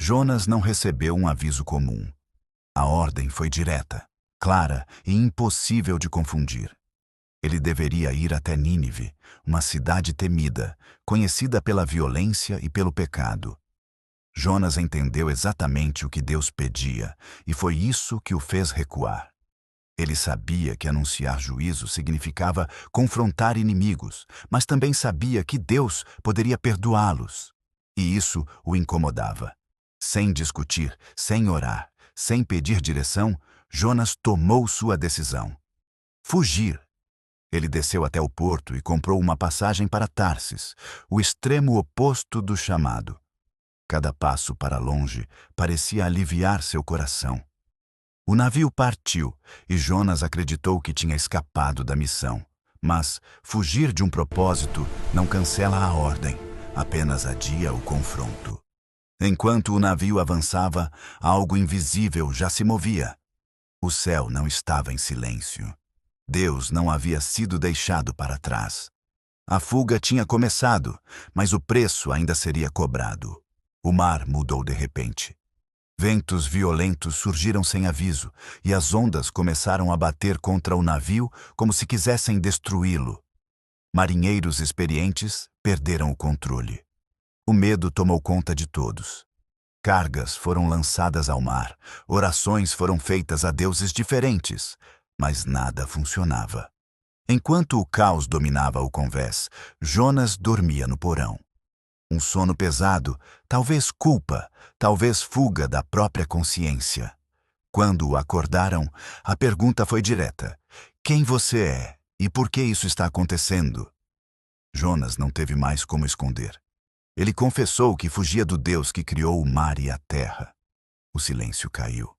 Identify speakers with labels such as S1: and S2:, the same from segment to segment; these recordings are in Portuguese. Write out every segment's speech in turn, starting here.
S1: Jonas não recebeu um aviso comum. A ordem foi direta, clara e impossível de confundir. Ele deveria ir até Nínive, uma cidade temida, conhecida pela violência e pelo pecado. Jonas entendeu exatamente o que Deus pedia, e foi isso que o fez recuar. Ele sabia que anunciar juízo significava confrontar inimigos, mas também sabia que Deus poderia perdoá-los. E isso o incomodava. Sem discutir, sem orar, sem pedir direção, Jonas tomou sua decisão. Fugir. Ele desceu até o porto e comprou uma passagem para Tarsis, o extremo oposto do chamado. Cada passo para longe parecia aliviar seu coração. O navio partiu e Jonas acreditou que tinha escapado da missão. Mas fugir de um propósito não cancela a ordem, apenas adia o confronto. Enquanto o navio avançava, algo invisível já se movia. O céu não estava em silêncio. Deus não havia sido deixado para trás. A fuga tinha começado, mas o preço ainda seria cobrado. O mar mudou de repente. Ventos violentos surgiram sem aviso, e as ondas começaram a bater contra o navio como se quisessem destruí-lo. Marinheiros experientes perderam o controle. O medo tomou conta de todos. Cargas foram lançadas ao mar, orações foram feitas a deuses diferentes, mas nada funcionava. Enquanto o caos dominava o convés, Jonas dormia no porão. Um sono pesado, talvez culpa, talvez fuga da própria consciência. Quando o acordaram, a pergunta foi direta: quem você é e por que isso está acontecendo? Jonas não teve mais como esconder. Ele confessou que fugia do Deus que criou o mar e a terra. O silêncio caiu.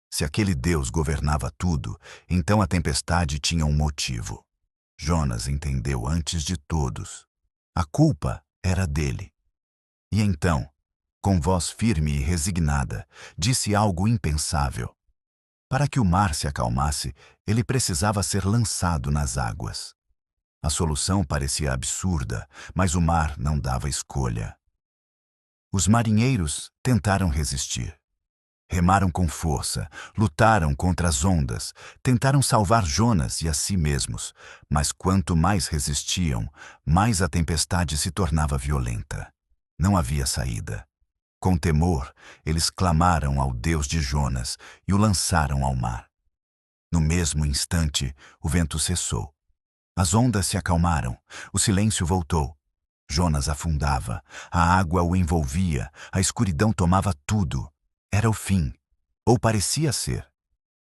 S1: Se aquele Deus governava tudo, então a tempestade tinha um motivo. Jonas entendeu antes de todos. A culpa era dele. E então, com voz firme e resignada, disse algo impensável. Para que o mar se acalmasse, ele precisava ser lançado nas águas. A solução parecia absurda, mas o mar não dava escolha. Os marinheiros tentaram resistir. Remaram com força, lutaram contra as ondas, tentaram salvar Jonas e a si mesmos, mas quanto mais resistiam, mais a tempestade se tornava violenta. Não havia saída. Com temor, eles clamaram ao Deus de Jonas e o lançaram ao mar. No mesmo instante, o vento cessou. As ondas se acalmaram, o silêncio voltou. Jonas afundava, a água o envolvia, a escuridão tomava tudo. Era o fim, ou parecia ser.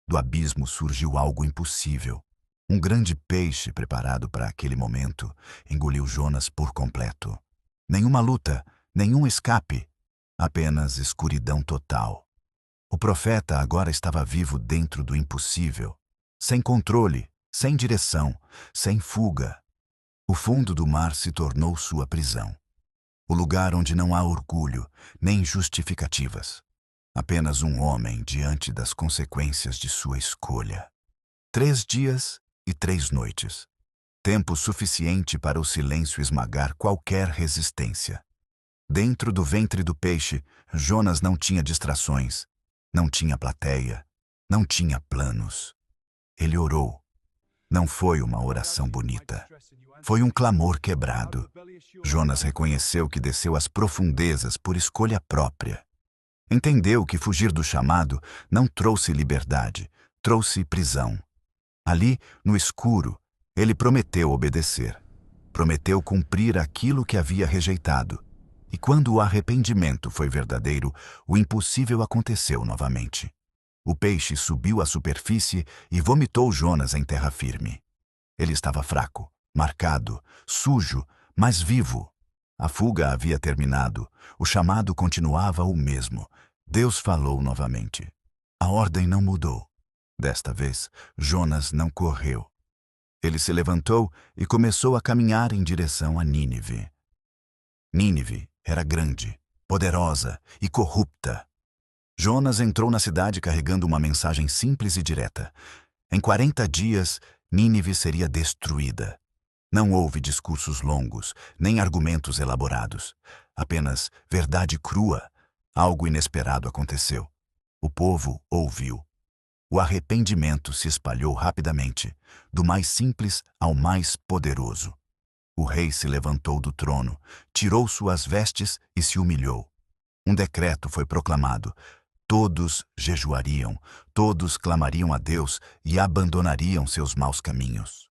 S1: Do abismo surgiu algo impossível. Um grande peixe preparado para aquele momento engoliu Jonas por completo. Nenhuma luta, nenhum escape, apenas escuridão total. O profeta agora estava vivo dentro do impossível, sem controle, sem direção, sem fuga. O fundo do mar se tornou sua prisão. O lugar onde não há orgulho, nem justificativas. Apenas um homem diante das consequências de sua escolha. 3 dias e 3 noites. Tempo suficiente para o silêncio esmagar qualquer resistência. Dentro do ventre do peixe, Jonas não tinha distrações, não tinha plateia, não tinha planos. Ele orou. Não foi uma oração bonita. Foi um clamor quebrado. Jonas reconheceu que desceu às profundezas por escolha própria. Entendeu que fugir do chamado não trouxe liberdade, trouxe prisão. Ali, no escuro, ele prometeu obedecer. Prometeu cumprir aquilo que havia rejeitado. E quando o arrependimento foi verdadeiro, o impossível aconteceu novamente. O peixe subiu à superfície e vomitou Jonas em terra firme. Ele estava fraco, marcado, sujo, mas vivo. A fuga havia terminado, o chamado continuava o mesmo. Deus falou novamente. A ordem não mudou. Desta vez, Jonas não correu. Ele se levantou e começou a caminhar em direção a Nínive. Nínive era grande, poderosa e corrupta. Jonas entrou na cidade carregando uma mensagem simples e direta. Em 40 dias, Nínive seria destruída. Não houve discursos longos, nem argumentos elaborados. Apenas verdade crua. Algo inesperado aconteceu. O povo ouviu. O arrependimento se espalhou rapidamente, do mais simples ao mais poderoso. O rei se levantou do trono, tirou suas vestes e se humilhou. Um decreto foi proclamado. Todos jejuariam, todos clamariam a Deus e abandonariam seus maus caminhos.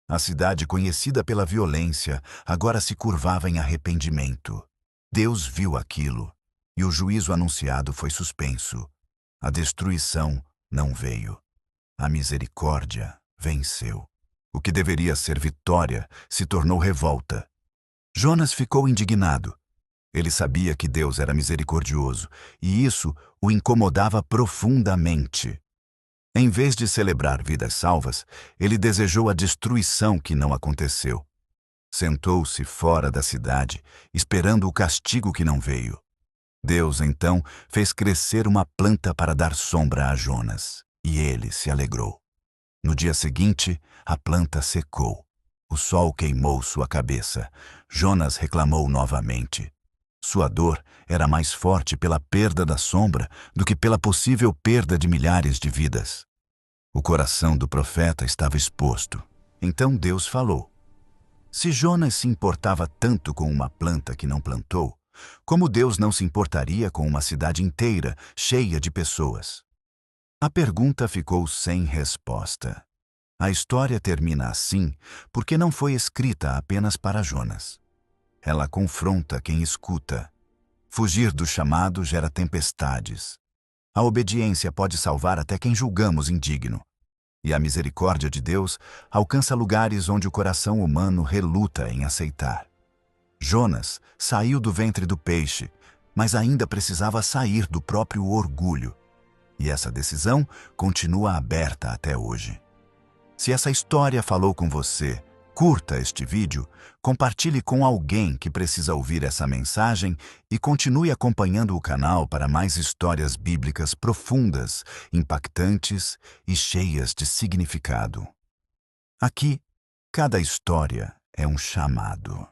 S1: A cidade, conhecida pela violência, agora se curvava em arrependimento. Deus viu aquilo, e o juízo anunciado foi suspenso. A destruição não veio. A misericórdia venceu. O que deveria ser vitória se tornou revolta. Jonas ficou indignado. Ele sabia que Deus era misericordioso, e isso o incomodava profundamente. Em vez de celebrar vidas salvas, ele desejou a destruição que não aconteceu. Sentou-se fora da cidade, esperando o castigo que não veio. Deus, então, fez crescer uma planta para dar sombra a Jonas, e ele se alegrou. No dia seguinte, a planta secou. O sol queimou sua cabeça. Jonas reclamou novamente. Sua dor era mais forte pela perda da sombra do que pela possível perda de milhares de vidas. O coração do profeta estava exposto. Então Deus falou: se Jonas se importava tanto com uma planta que não plantou, como Deus não se importaria com uma cidade inteira, cheia de pessoas? A pergunta ficou sem resposta. A história termina assim porque não foi escrita apenas para Jonas. Ela confronta quem escuta. Fugir do chamado gera tempestades. A obediência pode salvar até quem julgamos indigno. E a misericórdia de Deus alcança lugares onde o coração humano reluta em aceitar. Jonas saiu do ventre do peixe, mas ainda precisava sair do próprio orgulho. E essa decisão continua aberta até hoje. Se essa história falou com você, curta este vídeo, compartilhe com alguém que precisa ouvir essa mensagem e continue acompanhando o canal para mais histórias bíblicas profundas, impactantes e cheias de significado. Aqui, cada história é um chamado.